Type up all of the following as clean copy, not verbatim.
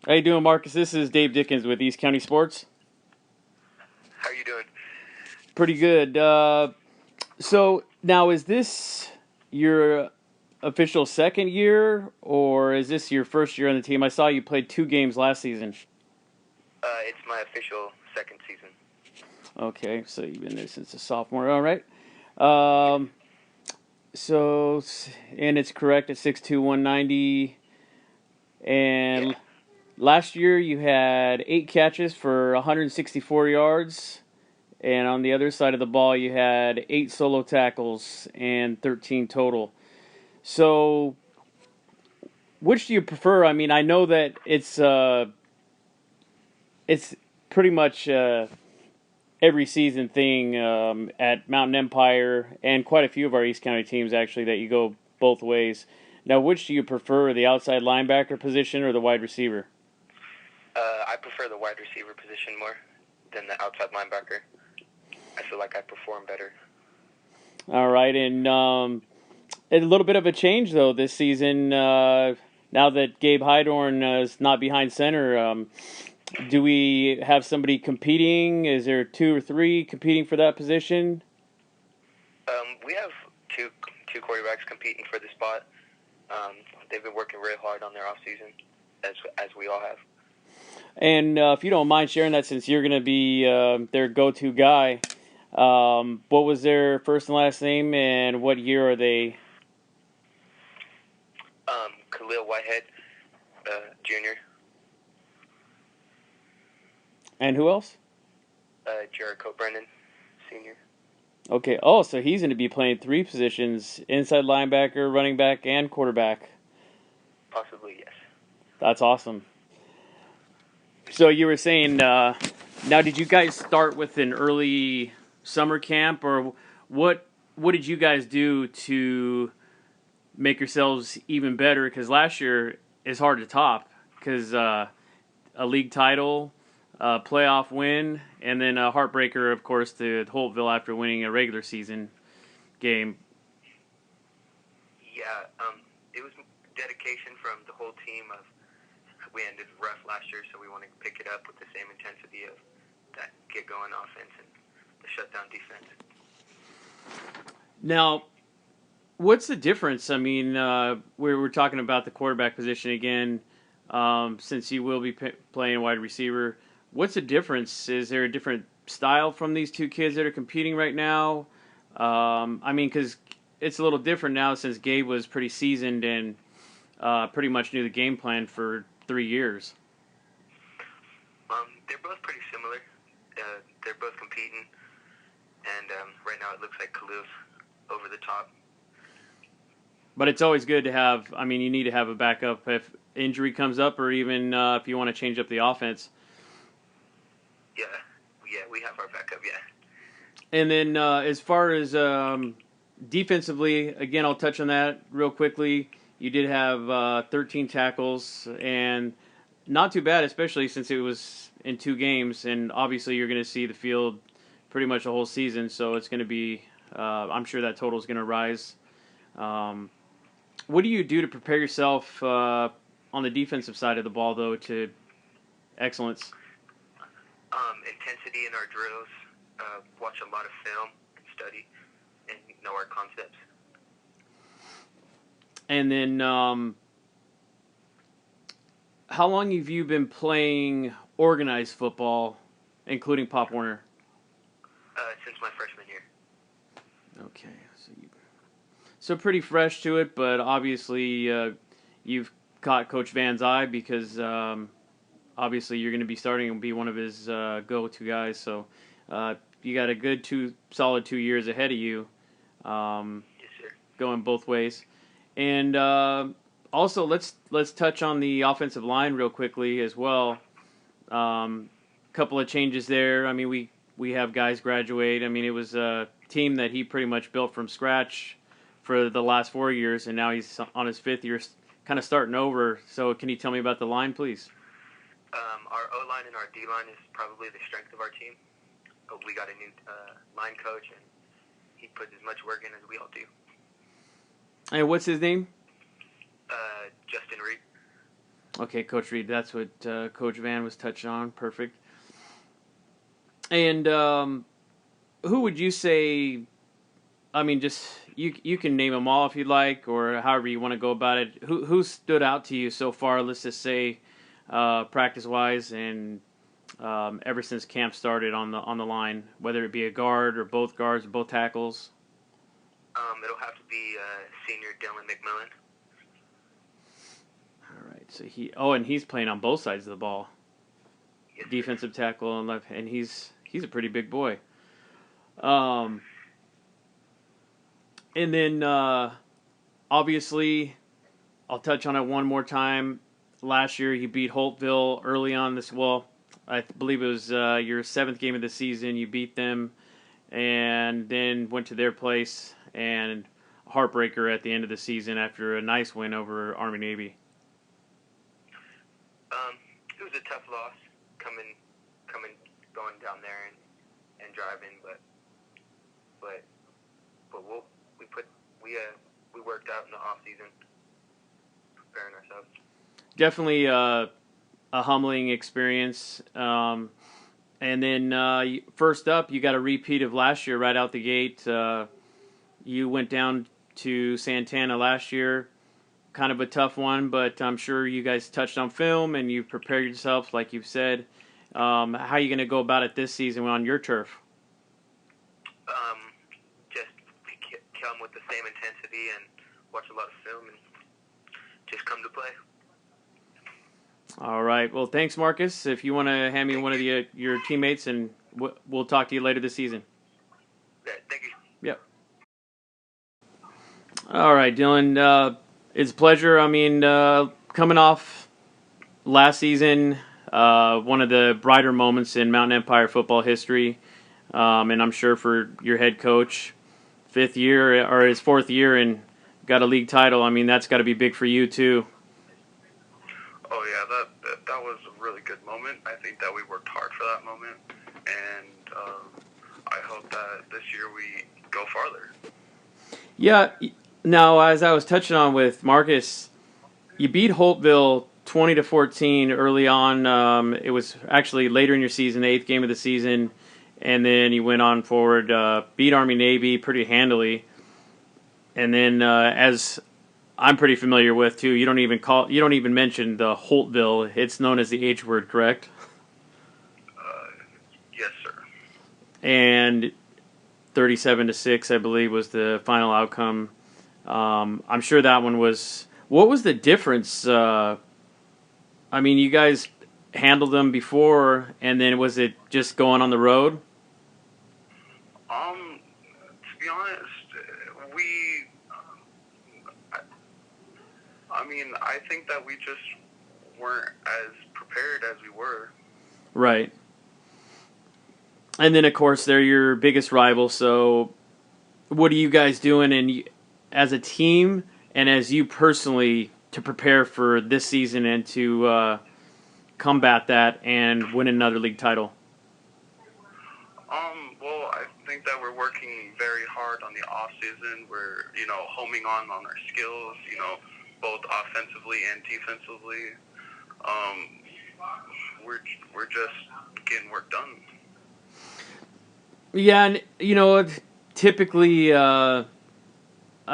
How you doing, Marcus? This is Dave Dickens with East County Sports. How are you doing? Pretty good. So now, is this your official second year, or is this your first year on the team? I saw you played 2 games last season. It's my official second season. Okay, so you've been there since a sophomore. All right. Um, so, and it's correct at 6'2", 190. Yeah. And last year you had 8 catches for 164 yards. And on the other side of the ball, you had 8 solo tackles and 13 total. So, which do you prefer? I mean, I know that it's pretty much every season thing at Mountain Empire and quite a few of our East County teams actually that you go both ways. Now, which do you prefer, the outside linebacker position or the wide receiver? I prefer the wide receiver position more than the outside linebacker. I feel like I perform better. All right, and a little bit of a change though this season. Now that Gabe Hydorn is not behind center, do we have somebody competing? Is there 2 or 3 competing for that position? We have two quarterbacks competing for the spot. They've been working really hard on their off season, as we all have. And if you don't mind sharing that, since you're going to be their go-to guy, what was their first and last name, and what year are they? Khalil Whitehead, Jr., And who else? Jericho Brennan, Sr. Okay. Oh, so he's going to be playing 3 positions: inside linebacker, running back, and quarterback. Possibly, yes. That's awesome. So you were saying, now did you guys start with an early summer camp, or what did you guys do to make yourselves even better? Because last year is hard to top, because a league title, a playoff win, and then a heartbreaker, of course, to Holtville after winning a regular season game. Yeah. It was dedication from the whole team. We ended rough last year, so we want to pick it up with the same intensity of that get going offense and the shutdown defense. Now, what's the difference? I mean, we're talking about the quarterback position again, since you will be playing wide receiver. What's the difference? Is there a different style from these 2 kids that are competing right now? I mean, because it's a little different now since Gabe was pretty seasoned and pretty much knew the game plan for 3 years. They're both pretty similar. They're both competing, and right now it looks like Khalil's over the top. But it's always good to have. I mean, you need to have a backup if injury comes up, or even if you want to change up the offense. Yeah, we have our backup. Yeah. And then as far as defensively, again, I'll touch on that real quickly. You did have 13 tackles, and not too bad, especially since it was in 2 games. And obviously, you're going to see the field pretty much the whole season, so it's going to be. I'm sure that total is going to rise. Um, what do you do to prepare yourself on the defensive side of the ball, though, to excellence? Intensity in our drills. Watch a lot of film and study, and know our concepts. And then, how long have you been playing organized football, including Pop Warner? Since my freshman year. Okay, so pretty fresh to it, but obviously you've caught Coach Van's eye because obviously you're going to be starting and be one of his go-to guys. So you got a good solid 2 years ahead of you, Yes, sir. going both ways. And also let's touch on the offensive line real quickly as well. Couple of changes there. I mean, we have guys graduate. I mean, it was a team that he pretty much built from scratch for the last 4 years, and now he's on his 5th year, kind of starting over. So, can you tell me about the line, please? Our O line and our D line is probably the strength of our team. We got a new line coach, and he puts as much work in as we all do. And what's his name? Justin Reed. Okay, Coach Reed, that's what Coach Van was touching on. Perfect. And who would you say? I mean, just you can name them all if you'd like, or however you want to go about it. Who stood out to you so far? Let's just say, practice wise, and ever since camp started on the line, whether it be a guard or both guards or both tackles. It'll have to be senior Dylan McMillan. All right, so and he's playing on both sides of the ball, Yes, defensive tackle and left, and he's a pretty big boy. Um, and then obviously, I'll touch on it one more time. Last year, you beat Holtville early on this. Well, I believe it was your seventh game of the season. You beat them, and then went to their place and a heartbreaker at the end of the season after a nice win over Army Navy. It was a tough loss coming, going down there and driving, but we worked out in the off season, preparing ourselves. Definitely a humbling experience. And then first up, you got a repeat of last year right out the gate. You went down to Santana last year. Kind of a tough one, but I'm sure you guys touched on film and you prepared yourselves, like you've said. How are you going to go about it this season on your turf? Just come with the same intensity and watch a lot of film and just come to play. All right. Well, thanks, Marcus. If you want to hand me one of your teammates, and we'll talk to you later this season. Yeah, thank you. Yep. All right, Dylan. It's a pleasure. I mean, coming off last season, one of the brighter moments in Mountain Empire football history, and I'm sure for your head coach, fifth year or his fourth year and got a league title. I mean, that's got to be big for you too. Oh yeah, that was a really good moment. I think that we worked hard for that moment, and I hope that this year we go farther. Yeah. Now, as I was touching on with Marcus, you beat Holtville 20-14 early on. It was actually later in your season, the eighth game of the season, and then you went on forward, beat Army Navy pretty handily, and then as I'm pretty familiar with too, you don't even mention the Holtville. It's known as the H word, correct? Yes, sir. And 37-6, I believe, was the final outcome. I'm sure that one was. What was the difference? I mean, you guys handled them before, and then was it just going on the road? To be honest, I think that we just weren't as prepared as we were. Right. And then, of course, they're your biggest rival. So, what are you guys doing as a team and as you personally to prepare for this season and to combat that and win another league title? Well, I think that we're working very hard on the off season. We're, homing on our skills, both offensively and defensively. We're just getting work done. Yeah, and typically, I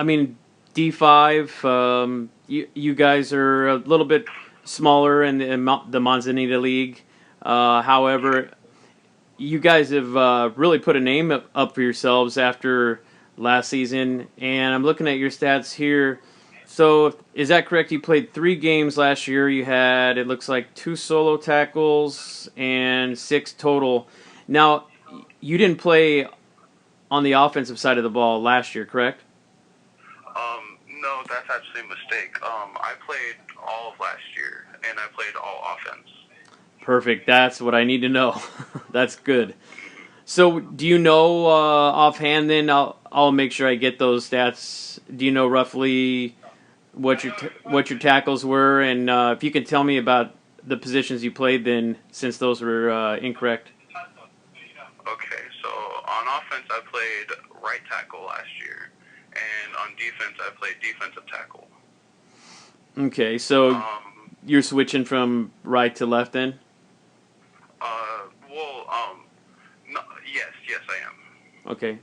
mean, D5. You guys are a little bit smaller in the Manzanita League. However, you guys have really put a name up for yourselves after last season, and I'm looking at your stats here. So, is that correct? You played 3 games last year. You had, it looks like, 2 solo tackles and 6 total. Now, you didn't play on the offensive side of the ball last year, correct? No, that's actually a mistake. I played all of last year, and I played all offense. Perfect. That's what I need to know. That's good. So, do you know offhand? Then I'll make sure I get those stats. Do you know roughly what your tackles were, and if you can tell me about the positions you played, then since those were incorrect. Okay, so on offense, I played right tackle last year, and on defense, I played defensive tackle. Okay, so you're switching from right to left then? Well, no, yes, I am. Okay.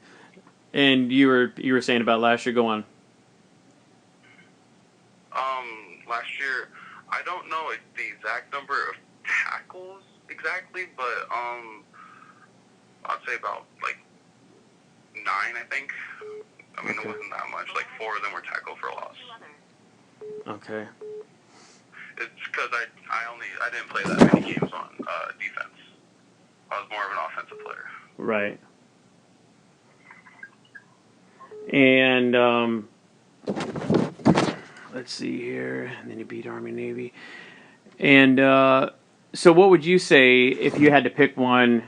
And you were saying about last year. Go on. Last year, I don't know the exact number of tackles exactly, but I'd say about like 9, I think. I mean, Okay. it wasn't that much. Like 4 of them were tackle for loss. Okay. It's because I didn't play that many games on defense. I was more of an offensive player. Right. And let's see here. And then you beat Army Navy. And so, what would you say if you had to pick one,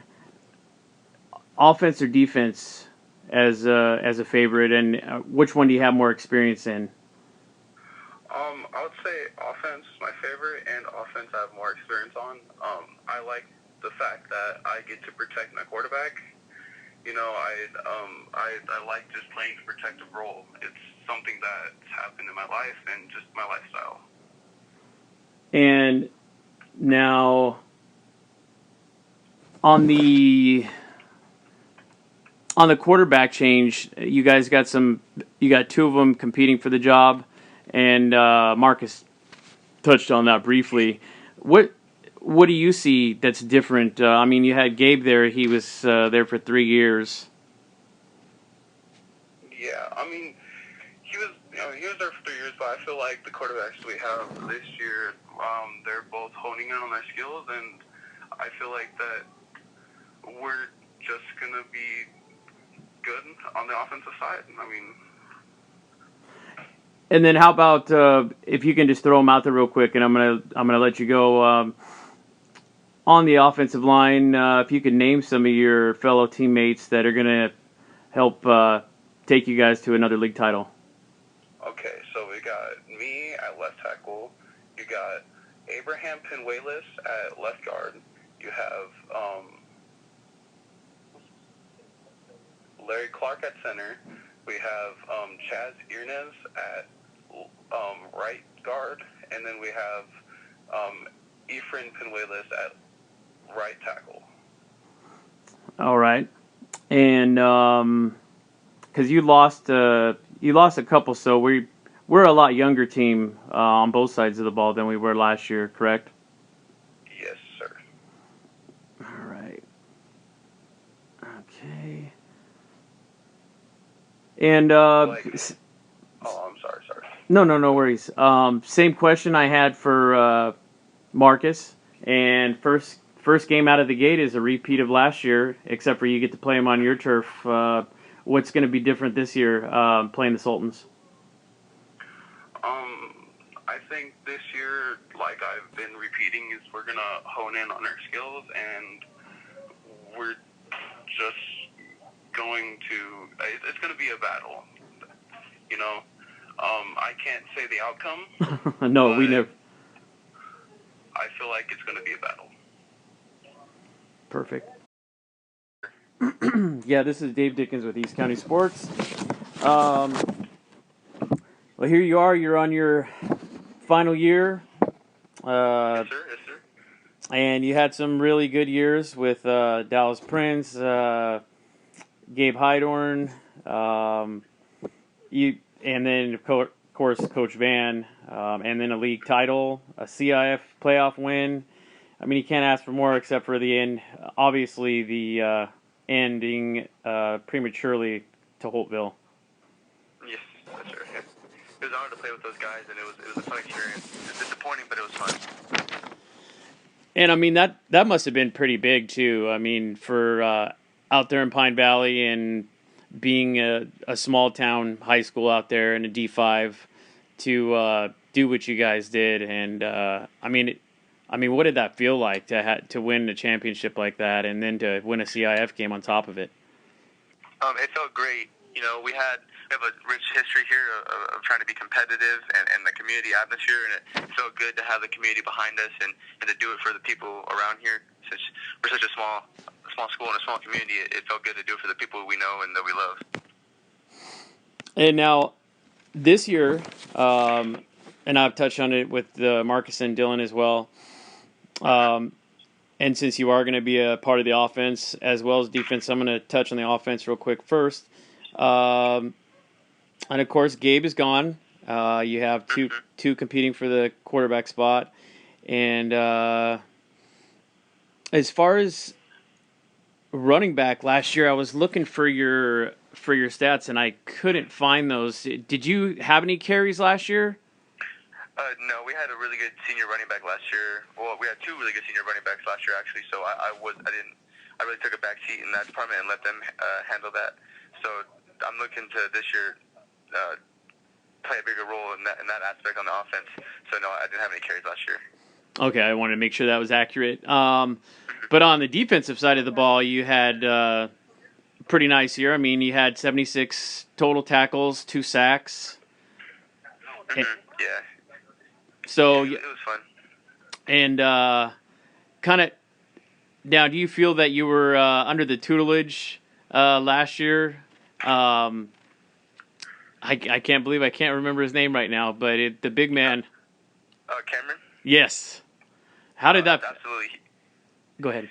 offense or defense, as a favorite, and which one do you have more experience in? I would say offense is my favorite, and offense I have more experience on. I like the fact that I get to protect my quarterback. You know, I like just playing the protective role. It's something that's happened in my life and just my lifestyle. And now, on the quarterback change, you guys got you got 2 of them competing for the job, and Marcus touched on that briefly. What do you see that's different? I mean, you had Gabe there; he was there for 3 years. Yeah, I mean, he was there for 3 years, but I feel like the quarterbacks we have this year, they're both honing in on their skills, and I feel like that we're just gonna be good on the offensive side. I mean. And then how about if you can just throw them out there real quick, and I'm gonna let you go. On the offensive line, if you could name some of your fellow teammates that are gonna help take you guys to another league title. Okay, so we got me at left tackle. You got Abraham Pinuelos at left guard. You have Larry Clark at center. We have Chaz Irnez at right guard, and then we have Efrain Pinuelos at right tackle. All right, and because you lost a couple, so we're a lot younger team on both sides of the ball than we were last year, correct? Yes, sir. All right. Okay. And I'm sorry. no worries. Same question I had for Marcus, and first game out of the gate is a repeat of last year, except for you get to play him on your turf. What's going to be different this year playing the Sultans? I think this year, like I've been repeating, is we're gonna hone in on our skills, and we're just going to. It's gonna be a battle. You know, I can't say the outcome. No, we never. I feel like it's gonna be a battle. Perfect. Yeah, this is Dave Dickens with East County Sports. Well, here you are. You're on your final year. Yes, sir. And you had some really good years with Dallas Prince, Gabe Heidorn, and then of course Coach Van, and then a league title, a CIF playoff win. I mean, you can't ask for more except for the end. Obviously, the ending prematurely to Holtville. Yes, sir. It was an honor to play with those guys, and it was a fun experience. It was disappointing, but it was fun. And I mean that must have been pretty big too. I mean, for out there in Pine Valley and being a small town high school out there in a D5 to do what you guys did, and I mean, what did that feel like to win a championship like that, and then to win a CIF game on top of it? It felt great. You know, we have a rich history here of trying to be competitive and the community atmosphere, and it felt good to have the community behind us and to do it for the people around here. Since we're such a small school and a small community, it felt good to do it for the people we know and that we love. And now, this year, and I've touched on it with Marcus and Dylan as well. And since you are going to be a part of the offense as well as defense, I'm going to touch on the offense real quick first. And of course, Gabe is gone. You have two competing for the quarterback spot, and as far as running back last year, I was looking for your stats and I couldn't find those. Did you have any carries last year? No, we had a really good senior running back last year. Well, we had two really good senior running backs last year, actually. So I really took a back seat in that department and let them handle that. So I'm looking to this year play a bigger role in that aspect on the offense. So no, I didn't have any carries last year. Okay, I wanted to make sure that was accurate. But on the defensive side of the ball, you had a pretty nice year. I mean, you had 76 total tackles, 2 sacks. Yeah. So it was fun. And kind of now, do you feel that you were under the tutelage last year? I can't believe I can't remember his name right now, but the big man. Cameron? Yes. How did that? Absolutely. Go ahead.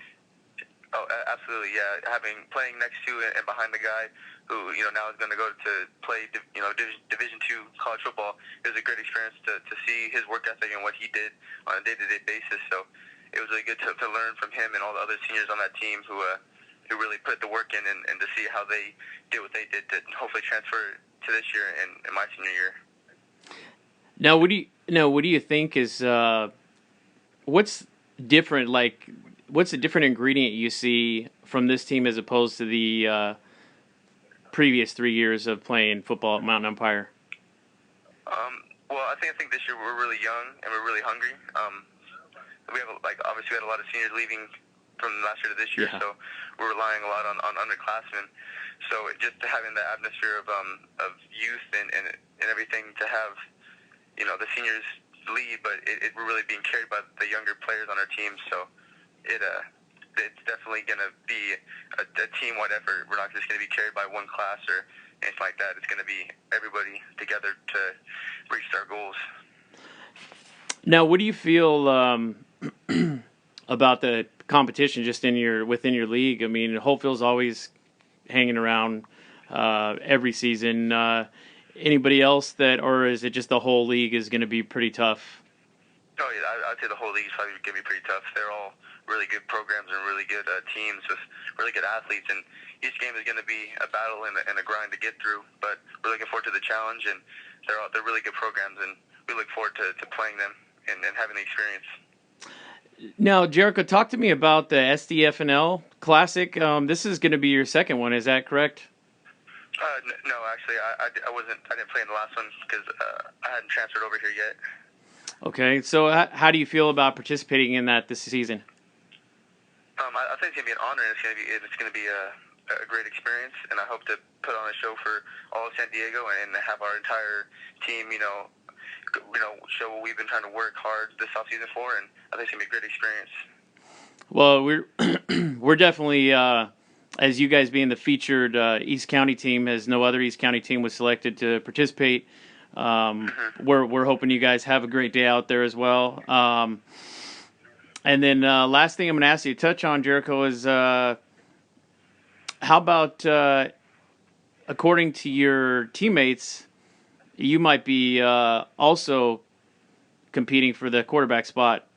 Oh, absolutely, yeah. Playing next to and behind the guy who now is going to go to play Division II college football. It was a great experience to see his work ethic and what he did on a day-to-day basis. So it was really good to learn from him and all the other seniors on that team who really put the work in and to see how they did what they did to hopefully transfer to this year and my senior year. Now, what do you think is what's different? Like, what's the different ingredient you see from this team as opposed to the previous 3 years of playing football at Mountain Empire? Well, I think this year we're really young and we're really hungry. We have obviously we had a lot of seniors leaving from last year to this year, so we're relying a lot on underclassmen. So just having the atmosphere of youth and everything to have the seniors lead, but we're really being carried by the younger players on our team. So it's definitely going to be a team-wide effort. We're not just going to be carried by one class or anything like that. It's going to be everybody together to reach our goals. Now, what do you feel about the competition just within your league? I mean, Holtville's always hanging around every season. Anybody else or is it just the whole league is going to be pretty tough? Oh, yeah, I'd say the whole league is probably going to be pretty tough. They're all really good programs and really good teams with really good athletes, and each game is going to be a battle and a grind to get through. But we're looking forward to the challenge, and they're really good programs, and we look forward to playing them and having the experience. Now, Jericho, talk to me about the SDFNL Classic. This is going to be your second one, is that correct? No, actually, I didn't play in the last one because I hadn't transferred over here yet. Okay, so how do you feel about participating in that this season? I think it's going to be an honor, and it's going to be a great experience, and I hope to put on a show for all of San Diego and have our entire team, show what we've been trying to work hard this offseason for, and I think it's going to be a great experience. Well, we're definitely, as you guys being the featured East County team, as no other East County team was selected to participate. We're hoping you guys have a great day out there as well. And then last thing I'm going to ask you to touch on, Jericho, is how about according to your teammates, you might be also competing for the quarterback spot.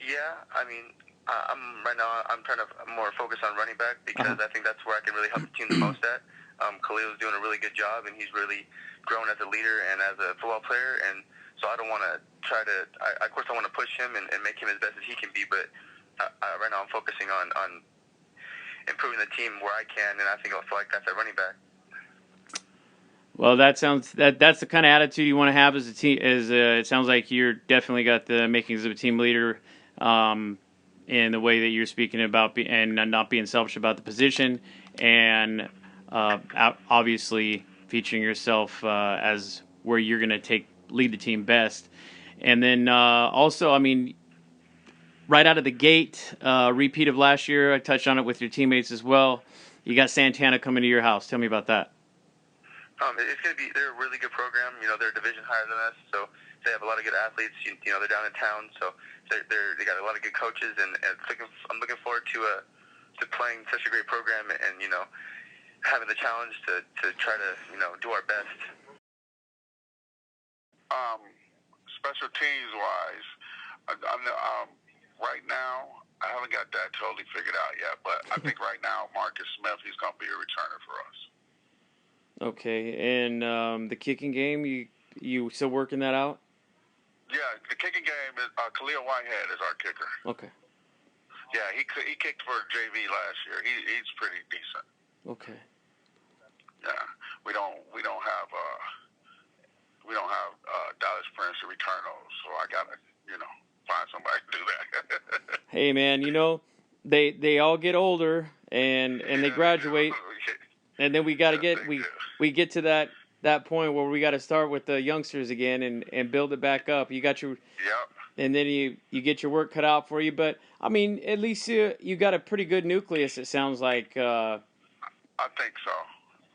Yeah, I mean, right now I'm trying to more focus on running back because I think that's where I can really help the team the most at. Khalil's doing a really good job, and he's really grown as a leader and as a football player. And so I don't want to of course, I want to push him and make him as best as he can be. But right now I'm focusing on improving the team where I can, and I think I'll feel like that's at running back. Well, that's the kind of attitude you want to have as a team. It sounds like you're definitely got the makings of a team leader. In the way that you're speaking about and not being selfish about the position, and obviously featuring yourself as where you're going to lead the team best. And then also, I mean, right out of the gate, repeat of last year, I touched on it with your teammates as well. You got Santana coming to your house. Tell me about that. It's going to be, they're a really good program. You know, they're a division higher than us, so they have a lot of good athletes. You know, they're down in town, so they got a lot of good coaches, and I'm looking forward to playing such a great program, and you know, having the challenge to try to, you know, do our best. Special teams wise, right now I haven't got that totally figured out yet, but I think right now Marcus Smith, he's going to be a returner for us. Okay, and the kicking game, you still working that out? Yeah, the kicking game is Khalil Whitehead is our kicker. Okay. Yeah, he kicked for JV last year. He's pretty decent. Okay. Yeah, we don't have Dallas Prince to return those, so I gotta find somebody to do that. Hey man, you know they all get older and they graduate, and then we got to we get to that point where we got to start with the youngsters again and build it back up. You got your Yep. And then you get your work cut out for you. But I mean, at least you got a pretty good nucleus. It sounds like. I think so.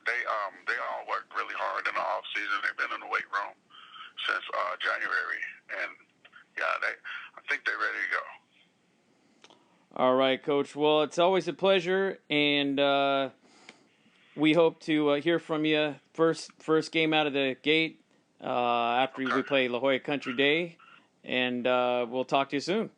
They all worked really hard in the off season. They've been in the weight room since January, and yeah, I think they're ready to go. All right, Coach. Well, it's always a pleasure, and we hope to hear from you first game out of the gate after we play La Jolla Country Day, and we'll talk to you soon.